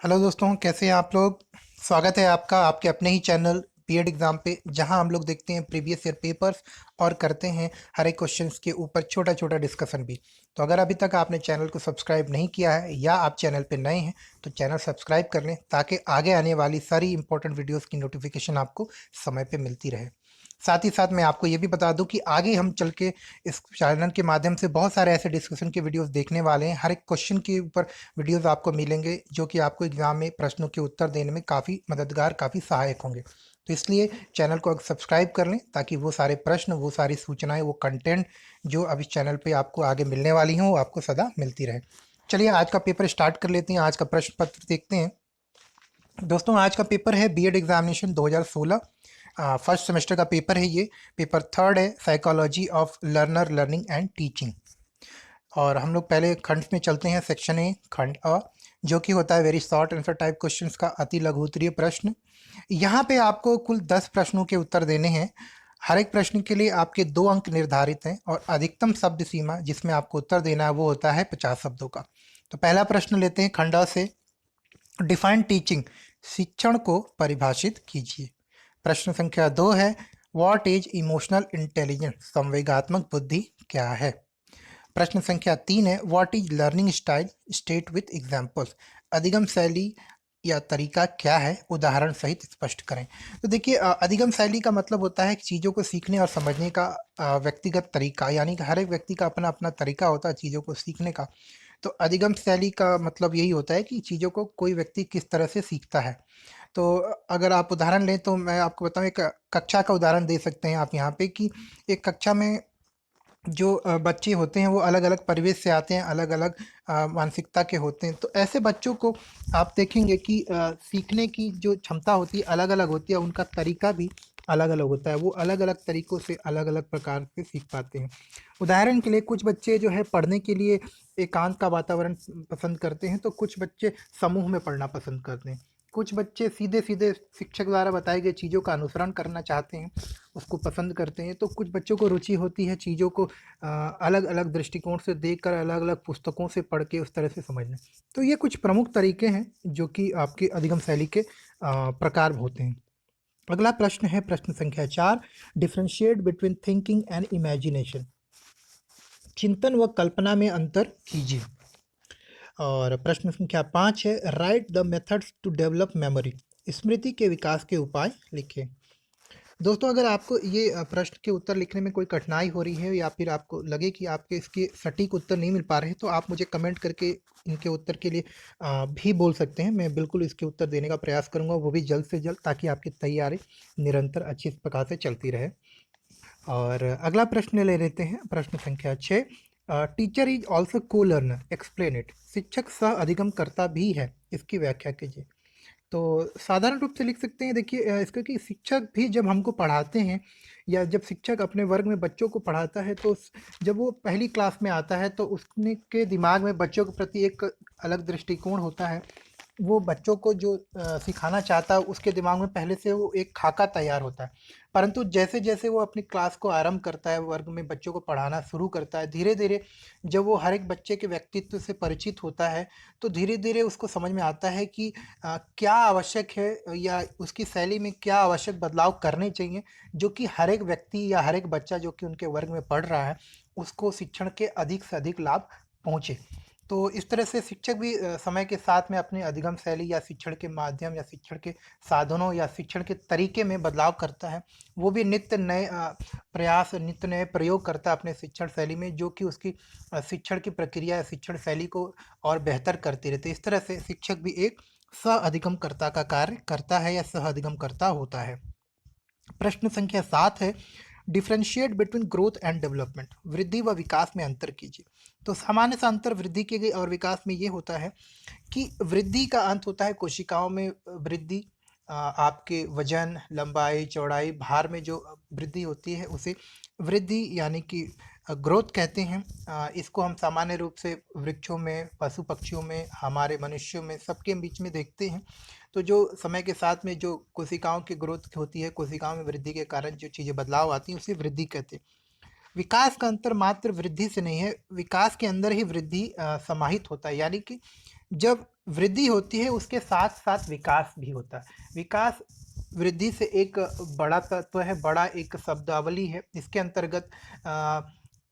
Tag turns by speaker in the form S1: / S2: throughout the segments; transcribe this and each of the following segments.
S1: Hello दोस्तों, कैसे हैं आप लोग। स्वागत है आपका आपके अपने ही चैनल बीएड एग्ज़ाम पे, जहां हम लोग देखते हैं प्रीवियस ईयर पेपर्स और करते हैं हर एक क्वेश्चंस के ऊपर छोटा छोटा डिस्कशन भी। तो अगर अभी तक आपने चैनल को सब्सक्राइब नहीं किया है या आप चैनल पे नए हैं तो चैनल सब्सक्राइब कर लें, ताकि आगे आने वाली सारी इंपॉर्टेंट वीडियोज़ की नोटिफिकेशन आपको समय पर मिलती रहे। साथ ही साथ मैं आपको ये भी बता दूं कि आगे हम चल के इस चैनल के माध्यम से बहुत सारे ऐसे डिस्कशन के वीडियोस देखने वाले हैं। हर एक क्वेश्चन के ऊपर वीडियोस आपको मिलेंगे, जो कि आपको एग्जाम में प्रश्नों के उत्तर देने में काफ़ी मददगार, काफ़ी सहायक होंगे। तो इसलिए चैनल को सब्सक्राइब कर लें, ताकि वो सारे प्रश्न, वो सारी सूचनाएं, वो कंटेंट जो अब इस चैनल पे आपको आगे मिलने वाली हैं, वो आपको सदा मिलती रहे। चलिए आज का पेपर स्टार्ट कर लेते हैं। आज का प्रश्न पत्र देखते हैं। दोस्तों, आज का पेपर है बीएड एग्जामिनेशन 2016, फर्स्ट सेमेस्टर का पेपर है ये। पेपर थर्ड है, psychology of learner, learning and teaching. और हम लोग पहले खंड में चलते हैं। सेक्शन ए, खंड अ, जो कि होता है very short answer type questions का अति लघु उत्तरीय प्रश्न। यहाँ पे आपको कुल 10 प्रश्नों के उत्तर देने हैं। हर एक प्रश्न के लिए आपके 2 अंक निर्धारित हैं, और अधिकतम शब्द सीमा जिसमें आपको उत्तर देना है वो होता है 50 शब्दों का। तो पहला प्रश्न लेते हैं खंड अ से। डिफाइन टीचिंग, शिक्षण को परिभाषित कीजिए। प्रश्न संख्या 2 है, व्हाट इज इमोशनल इंटेलिजेंस, संवेगात्मक बुद्धि क्या है। प्रश्न संख्या 3 है, what is learning style, state with examples, अधिगम शैली या तरीका क्या है, उदाहरण सहित स्पष्ट करें। तो देखिए, अधिगम शैली का मतलब होता है कि चीज़ों को सीखने और समझने का व्यक्तिगत तरीका, यानी कि हर एक व्यक्ति का अपना अपना तरीका होता है चीज़ों को सीखने का। तो अधिगम शैली का मतलब यही होता है कि चीज़ों को कोई व्यक्ति किस तरह से सीखता है। तो अगर आप उदाहरण लें तो मैं आपको बताऊँ, एक कक्षा का उदाहरण दे सकते हैं आप यहाँ पे कि एक कक्षा में जो बच्चे होते हैं वो अलग-अलग परिवेश से आते हैं, अलग-अलग मानसिकता के होते हैं। तो ऐसे बच्चों को आप देखेंगे कि सीखने की जो क्षमता होती है अलग-अलग होती है, उनका तरीका भी अलग-अलग होता है। वो अलग-अलग तरीकों से अलग-अलग प्रकार से सीख पाते हैं। उदाहरण के लिए कुछ बच्चे जो है पढ़ने के लिए एकांत का वातावरण पसंद करते हैं, तो कुछ बच्चे समूह में पढ़ना पसंद करते हैं। कुछ बच्चे सीधे-सीधे शिक्षक द्वारा बताई गई चीज़ों का अनुसरण करना चाहते हैं, उसको पसंद करते हैं। तो कुछ बच्चों को रुचि होती है चीज़ों को अलग-अलग दृष्टिकोण से देखकर, अलग-अलग पुस्तकों से पढ़ के उस तरह से समझना। तो ये कुछ प्रमुख तरीके हैं जो कि आपके अधिगम शैली के प्रकार होते हैं। अगला प्रश्न है प्रश्न संख्या 4, differentiate between thinking and imagination, चिंतन व कल्पना में अंतर कीजिए। और प्रश्न संख्या 5 है, write the methods to develop memory, स्मृति के विकास के उपाय लिखें। दोस्तों, अगर आपको ये प्रश्न के उत्तर लिखने में कोई कठिनाई हो रही है, या फिर आपको लगे कि आपके इसके सटीक उत्तर नहीं मिल पा रहे हैं, तो आप मुझे कमेंट करके इनके उत्तर के लिए भी बोल सकते हैं। मैं बिल्कुल इसके उत्तर देने का प्रयास करूंगा, वो भी जल्द से जल्द, ताकि आपकी तैयारी निरंतर अच्छी प्रकार से चलती रहे। और अगला प्रश्न ले लेते हैं, प्रश्न संख्या 6, टीचर इज ऑल्सो को लर्नर, एक्सप्लेन इट, शिक्षक सह अधिगम करता भी है, इसकी व्याख्या कीजिए। तो साधारण रूप से लिख सकते हैं, देखिए इसका कि शिक्षक भी जब हमको पढ़ाते हैं, या जब शिक्षक अपने वर्ग में बच्चों को पढ़ाता है, तो जब वो पहली क्लास में आता है तो उसने के दिमाग में बच्चों के प्रति एक अलग दृष्टिकोण होता है। वो बच्चों को जो सिखाना चाहता है, उसके दिमाग में पहले से वो एक खाका तैयार होता है। परंतु जैसे जैसे वो अपनी क्लास को आरंभ करता है, वर्ग में बच्चों को पढ़ाना शुरू करता है, धीरे धीरे जब वो हर एक बच्चे के व्यक्तित्व से परिचित होता है, तो धीरे धीरे उसको समझ में आता है कि क्या आवश्यक है, या उसकी शैली में क्या आवश्यक बदलाव करने चाहिए, जो कि हर एक व्यक्ति या हर एक बच्चा जो कि उनके वर्ग में पढ़ रहा है, उसको शिक्षण के अधिक से अधिक लाभ पहुँचे। तो इस तरह से शिक्षक भी समय के साथ में अपनी अधिगम शैली या शिक्षण के माध्यम या शिक्षण के साधनों या शिक्षण के तरीके में बदलाव करता है। वो भी नित्य नए प्रयास, नित्य नए प्रयोग करता है अपने शिक्षण शैली में, जो कि उसकी शिक्षण की प्रक्रिया या शिक्षण शैली को और बेहतर करती रहती है। इस तरह से शिक्षक भी एक सह अधिगमकर्ता का कार्य करता है, या सह अधिगमकर्ता होता है। प्रश्न संख्या 7 है, differentiate between growth and development, वृद्धि व विकास में अंतर कीजिए। तो सामान्य सा अंतर वृद्धि के और विकास में ये होता है कि वृद्धि का अंत होता है कोशिकाओं में वृद्धि। आपके वजन, लंबाई, चौड़ाई, भार में जो वृद्धि होती है उसे वृद्धि यानी कि ग्रोथ कहते हैं। इसको हम सामान्य रूप से वृक्षों में, पशु पक्षियों में, हमारे मनुष्यों में, सबके बीच में देखते हैं। तो जो समय के साथ में जो कोशिकाओं की ग्रोथ होती है, कोशिकाओं में वृद्धि के कारण जो चीज़ें बदलाव आती हैं, उसे वृद्धि कहते हैं। विकास का अंतर मात्र वृद्धि से नहीं है, विकास के अंदर ही वृद्धि समाहित होता है। यानी कि जब वृद्धि होती है उसके साथ साथ विकास भी होता है। विकास वृद्धि से एक बड़ा तत्व है, बड़ा एक शब्दावली है। इसके अंतर्गत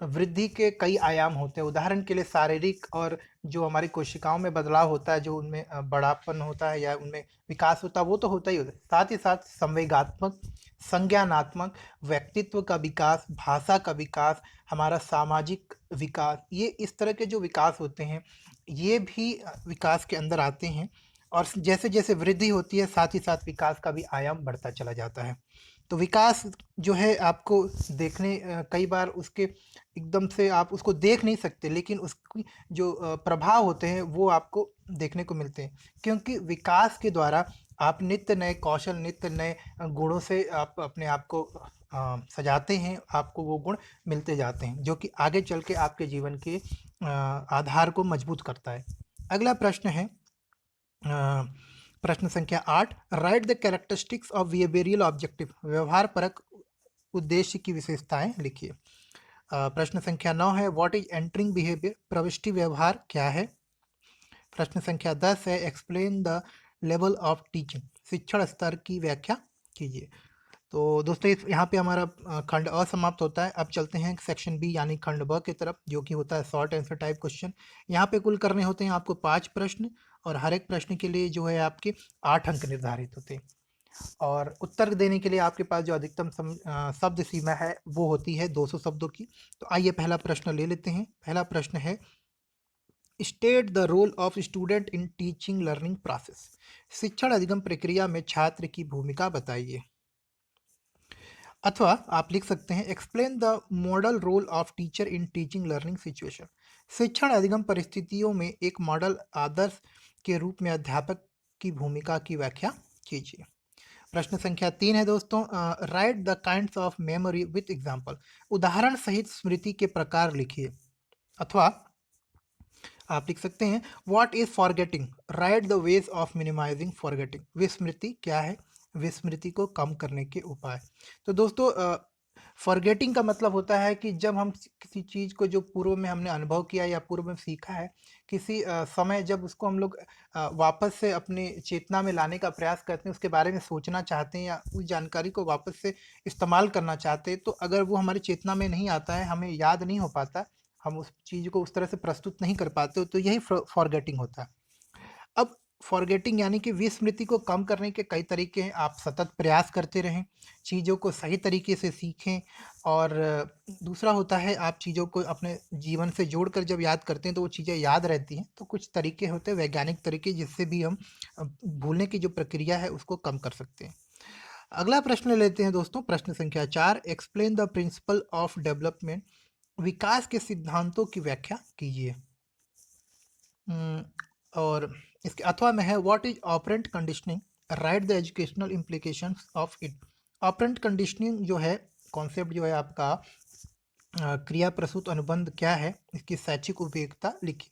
S1: वृद्धि के कई आयाम होते हैं। उदाहरण के लिए शारीरिक और जो हमारी कोशिकाओं में बदलाव होता है, जो उनमें बड़ापन होता है या उनमें विकास होता है, वो तो होता ही होता है। साथ ही साथ संवेगात्मक, संज्ञानात्मक, व्यक्तित्व का विकास, भाषा का विकास, हमारा सामाजिक विकास, ये इस तरह के जो विकास होते हैं, ये भी विकास के अंदर आते हैं। और जैसे जैसे वृद्धि होती है, साथ ही साथ विकास का भी आयाम बढ़ता चला जाता है। तो विकास जो है आपको देखने कई बार उसके एकदम से आप उसको देख नहीं सकते, लेकिन उसकी जो प्रभाव होते हैं वो आपको देखने को मिलते हैं, क्योंकि विकास के द्वारा आप नित्य नए कौशल, नित्य नए गुणों से आप अपने आप को सजाते हैं। आपको वो गुण मिलते जाते हैं, जो कि आगे चल के आपके जीवन के आधार को मजबूत करता है। अगला प्रश्न है प्रश्न संख्या 8, right the characteristics of behavioural objective, व्यवहार परक उद्देश्य की विशेषताएं लिखिए। प्रश्न संख्या 9 है, व्हाट इज एंटरिंग बिहेवियर, प्रविष्टि व्यवहार क्या है। प्रश्न संख्या 10 है, explain the level of teaching, शिक्षण स्तर की व्याख्या कीजिए। तो दोस्तों यहाँ पे हमारा खंड अ समाप्त होता है। अब चलते हैं सेक्शन बी यानी खंड ब की तरफ, जो कि होता है शॉर्ट आंसर टाइप क्वेश्चन। यहाँ पे कुल करने होते हैं आपको 5 प्रश्न, और हर एक प्रश्न के लिए जो है आपके 8 अंक निर्धारित होते हैं। और उत्तर देने के लिए आपके पास जो अधिकतम शब्द सीमा है वो होती है 200 शब्दों की। तो आइए पहला प्रश्न ले लेते हैं। पहला प्रश्न है, state the role of student in teaching learning process, शिक्षण अधिगम प्रक्रिया में छात्र की भूमिका बताइए। अथवा आप लिख सकते हैं, explain the model role of teacher in teaching learning situation, शिक्षण अधिगम परिस्थितियों में एक मॉडल आदर्श के रूप में अध्यापक की भूमिका की व्याख्या कीजिए। प्रश्न संख्या 3 है दोस्तों, right the kinds of memory with example, उदाहरण सहित स्मृति के प्रकार लिखिए। अथवा आप लिख सकते हैं, what is forgetting, write the ways of minimising forgetting, विस्मृति क्या है, विस्मृति को कम करने के उपाय। तो दोस्तों फॉरगेटिंग का मतलब होता है कि जब हम किसी चीज़ को जो पूर्व में हमने अनुभव किया या पूर्व में सीखा है, किसी समय जब उसको हम लोग वापस से अपने चेतना में लाने का प्रयास करते हैं, उसके बारे में सोचना चाहते हैं या उस जानकारी को वापस से इस्तेमाल करना चाहते हैं, तो अगर वो हमारी चेतना में नहीं आता है, हमें याद नहीं हो पाता, हम उस चीज़ को उस तरह से प्रस्तुत नहीं कर पाते हो, तो यही फॉरगेटिंग होता है। अब फॉरगेटिंग यानी कि विस्मृति को कम करने के कई तरीके हैं। आप सतत प्रयास करते रहें, चीज़ों को सही तरीके से सीखें, और दूसरा होता है आप चीज़ों को अपने जीवन से जोड़कर जब याद करते हैं तो वो चीज़ें याद रहती हैं। तो कुछ तरीके होते हैं, वैज्ञानिक तरीके, जिससे भी हम भूलने की जो प्रक्रिया है उसको कम कर सकते हैं। अगला प्रश्न लेते हैं दोस्तों, प्रश्न संख्या 4, explain the principle of development, विकास के सिद्धांतों की व्याख्या कीजिए। और इसके अथवा में है, what is operant conditioning, right the educational implications of it. Operant conditioning जो है कॉन्सेप्ट जो है आपका, क्रिया प्रसूत अनुबंध क्या है, इसकी शैक्षिक उपयोगिता लिखी।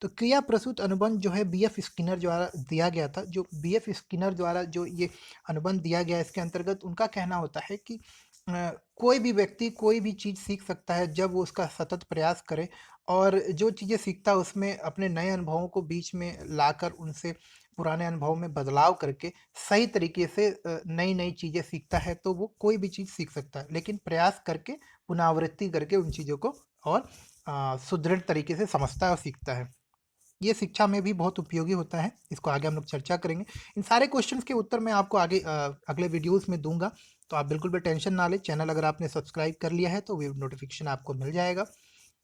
S1: तो क्रिया प्रसूत अनुबंध जो है बीएफ स्किनर द्वारा दिया गया था। जो बीएफ स्किनर द्वारा जो ये अनुबंध दिया गया, इसके अंतर्गत उनका कहना होता है कि कोई भी व्यक्ति कोई भी चीज़ सीख सकता है जब वो उसका सतत प्रयास करे, और जो चीज़ें सीखता है उसमें अपने नए अनुभवों को बीच में लाकर उनसे पुराने अनुभव में बदलाव करके सही तरीके से नई नई चीज़ें सीखता है, तो वो कोई भी चीज़ सीख सकता है, लेकिन प्रयास करके, पुनरावृत्ति करके उन चीज़ों को और सुदृढ़ तरीके से समझता है और सीखता है। ये शिक्षा में भी बहुत उपयोगी होता है, इसको आगे हम लोग चर्चा करेंगे। इन सारे क्वेश्चंस के उत्तर मैं आपको आगे अगले वीडियोस में दूंगा, तो आप बिल्कुल भी टेंशन ना लें। चैनल अगर आपने सब्सक्राइब कर लिया है तो वे नोटिफिकेशन आपको मिल जाएगा।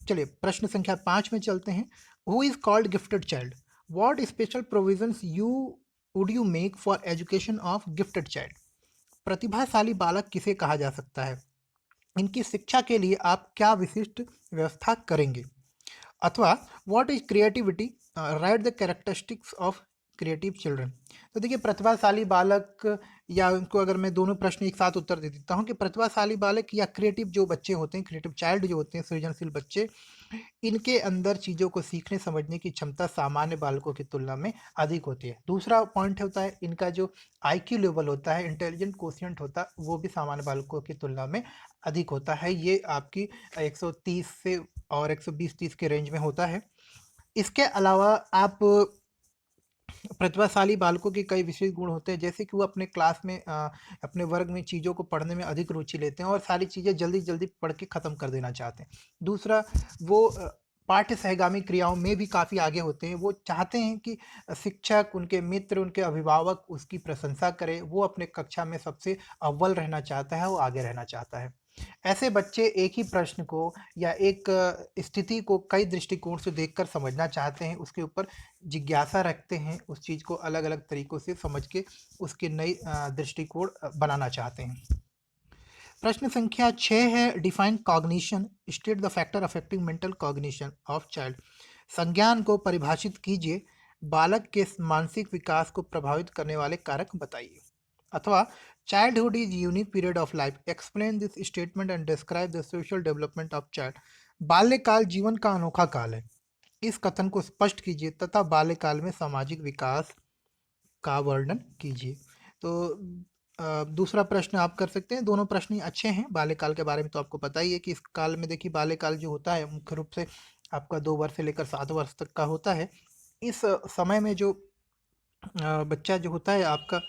S1: चलिए प्रश्न संख्या 5 में चलते हैं। Who is called gifted child, what special provisions would you make for education of gifted child, प्रतिभाशाली बालक किसे कहा जा सकता है, इनकी शिक्षा के लिए आप क्या विशिष्ट व्यवस्था करेंगे। अथवा what is creativity, right the characteristics of creative children. तो देखिए प्रतिभाशाली बालक, या उनको अगर मैं दोनों प्रश्न एक साथ उत्तर दे देता हूँ कि प्रतिभाशाली बालक या क्रिएटिव जो बच्चे होते हैं, क्रिएटिव चाइल्ड जो होते हैं, सृजनशील बच्चे, इनके अंदर चीज़ों को सीखने समझने की क्षमता सामान्य बालकों की तुलना में अधिक होती है। दूसरा पॉइंट होता है इनका जो आईक्यू लेवल होता है, इंटेलिजेंट कोशिएंट होता है, वो भी सामान्य बालकों की तुलना में अधिक होता है। ये आपकी 130 से और 120-30 के रेंज में होता है। इसके अलावा आप प्रतिभाशाली बालकों के कई विशेष गुण होते हैं, जैसे कि वो अपने क्लास में अपने वर्ग में चीज़ों को पढ़ने में अधिक रुचि लेते हैं और सारी चीज़ें जल्दी-जल्दी पढ़ के ख़त्म कर देना चाहते हैं। दूसरा, वो पाठ्य सहगामी क्रियाओं में भी काफ़ी आगे होते हैं। वो चाहते हैं कि शिक्षक, उनके मित्र, उनके अभिभावक उसकी प्रशंसा करें। वो अपने कक्षा में सबसे अव्वल रहना चाहता है, वो आगे रहना चाहता है। ऐसे बच्चे एक ही प्रश्न को या एक स्थिति को कई दृष्टिकोण से देखकर समझना चाहते हैं, उसके ऊपर जिज्ञासा रखते हैं, उस चीज़ को अलग-अलग तरीकों से समझ के उसके नई दृष्टिकोण बनाना चाहते हैं। प्रश्न संख्या 6 है, define cognition, state the factor affecting mental cognition of child. संज्ञान को परिभाषित कीजिए, बालक के मानसिक विकास को प्रभावित करने वाले कारक बताइए। अथवा childhood is unique period of life, explain this statement and describe the social development of child. बाल्यकाल जीवन का अनोखा काल है, इस कथन को स्पष्ट कीजिए तथा बाल्यकाल में सामाजिक विकास का वर्णन कीजिए। तो दूसरा प्रश्न आप कर सकते हैं, दोनों प्रश्न ही अच्छे हैं। बाल्यकाल के बारे में तो आपको पता ही है कि इस काल में देखिए बाल्यकाल जो होता है मुख्य रूप से आपका 2 वर्ष से लेकर 7 वर्ष तक का होता है। इस समय में जो बच्चा जो होता है आपका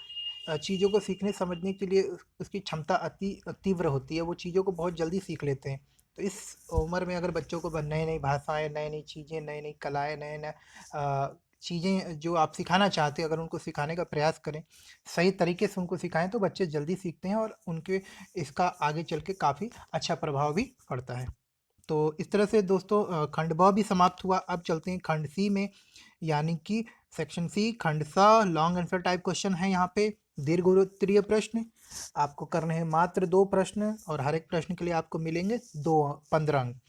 S1: चीज़ों को सीखने समझने के लिए उसकी क्षमता अति तीव्र होती है, वो चीज़ों को बहुत जल्दी सीख लेते हैं। तो इस उम्र में अगर बच्चों को नई-नई भाषाएँ, नई-नई चीज़ें, नई-नई कलाएँ, नए-नए चीज़ें जो आप सिखाना चाहते हैं, अगर उनको सिखाने का प्रयास करें, सही तरीके से उनको सिखाएँ तो बच्चे जल्दी सीखते हैं और उनके इसका आगे चल के काफ़ी अच्छा प्रभाव भी पड़ता है। तो इस तरह से दोस्तों खंड ब भी समाप्त हुआ। अब चलते हैं खंड सी में, यानी कि सेक्शन सी खंड स। लॉन्ग आंसर टाइप क्वेश्चन है यहाँ पे, दीर्घ उत्तरीय प्रश्न। आपको करने हैं मात्र 2 प्रश्न और हर एक प्रश्न के लिए आपको मिलेंगे 15 अंक।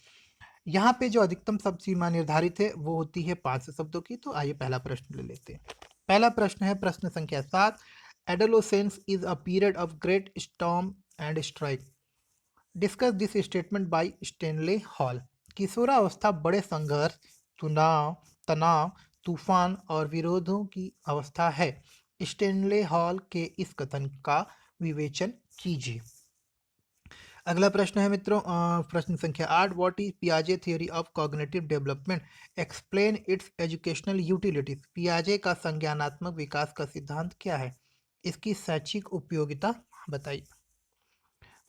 S1: यहाँ पे जो अधिकतम शब्द सीमा निर्धारित है वो होती है 500 शब्दों की। तो आइए पहला प्रश्न ले लेते हैं। पहला प्रश्न है प्रश्न संख्या 7, adolescence is a period of great storm and strike, discuss this statement by Stanley hall. किशोरावस्था बड़े संघर्ष, तनाव तनाव तूफान और विरोधों की अवस्था है। स्टेनले हॉल के इस कथन का विवेचन कीजिए। अगला प्रश्न है मित्रों, प्रश्न संख्या 8, व्हाट इज पियाजे theory of cognitive development, explain its educational utilities. पियाजे का संज्ञानात्मक विकास का सिद्धांत क्या है, इसकी शैक्षिक उपयोगिता बताइए।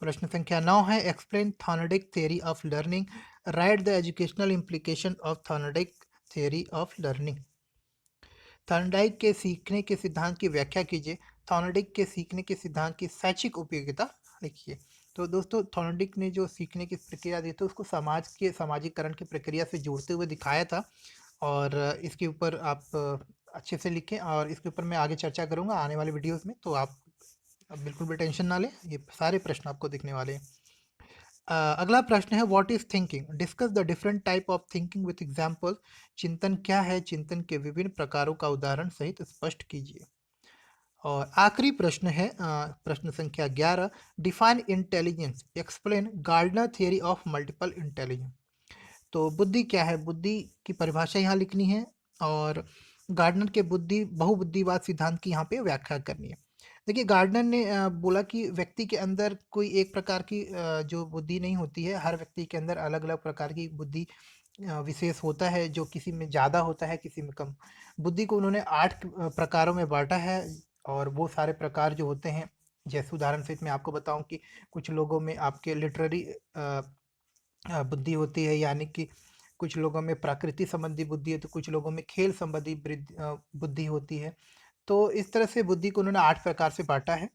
S1: प्रश्न संख्या 9 है, explain Thorndike theory of learning, right the educational implication of Thorndike theory of learning. Thorndike के सीखने के सिद्धांत की व्याख्या कीजिए। थॉर्नडाइक के सीखने के सिद्धांत की शैक्षिक उपयोगिता लिखिए। तो दोस्तों थॉर्नडाइक ने जो सीखने की प्रक्रिया दी थी उसको समाज के सामाजिकरण की प्रक्रिया से जोड़ते हुए दिखाया था, और इसके ऊपर आप अच्छे से लिखें और इसके ऊपर मैं आगे चर्चा करूंगा आने वाले वीडियोस में। तो आप अब बिल्कुल भी टेंशन ना लें, ये सारे प्रश्न आपको दिखने वाले हैं। अगला प्रश्न है, what is thinking, discuss the different type of thinking with example. चिंतन क्या है, चिंतन के विभिन्न प्रकारों का उदाहरण सहित स्पष्ट कीजिए। और आखिरी प्रश्न है प्रश्न संख्या 11, define intelligence, explain Gardner theory of multiple intelligence. तो बुद्धि क्या है, बुद्धि की परिभाषा यहाँ लिखनी है और गार्डनर के बहुबुद्धिवाद सिद्धांत की यहाँ पे व्याख्या करनी है। देखिए गार्डनर ने बोला कि व्यक्ति के अंदर कोई एक प्रकार की जो बुद्धि नहीं होती है, हर व्यक्ति के अंदर अलग अलग प्रकार की बुद्धि विशेष होता है, जो किसी में ज़्यादा होता है किसी में कम। बुद्धि को उन्होंने 8 प्रकारों में बांटा है, और वो सारे प्रकार जो होते हैं, जैसे उदाहरण सहित मैं आपको बताऊं कि कुछ लोगों में आपके लिटरेरी बुद्धि होती है, यानी कि कुछ लोगों में प्रकृति संबंधी बुद्धि है, तो कुछ लोगों में खेल संबंधी बुद्धि होती है। तो इस तरह से बुद्धि को उन्होंने 8 प्रकार से बाँटा है,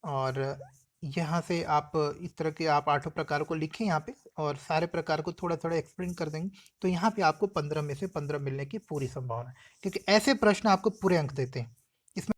S1: और यहाँ से आप इस तरह के आप 8 प्रकारों को लिखें यहाँ पे, और सारे प्रकार को थोड़ा-थोड़ा एक्सप्लेन कर देंगे, तो यहाँ पे आपको 15 में से 15 मिलने की पूरी संभावना है, क्योंकि ऐसे प्रश्न आपको पूरे अंक देते हैं।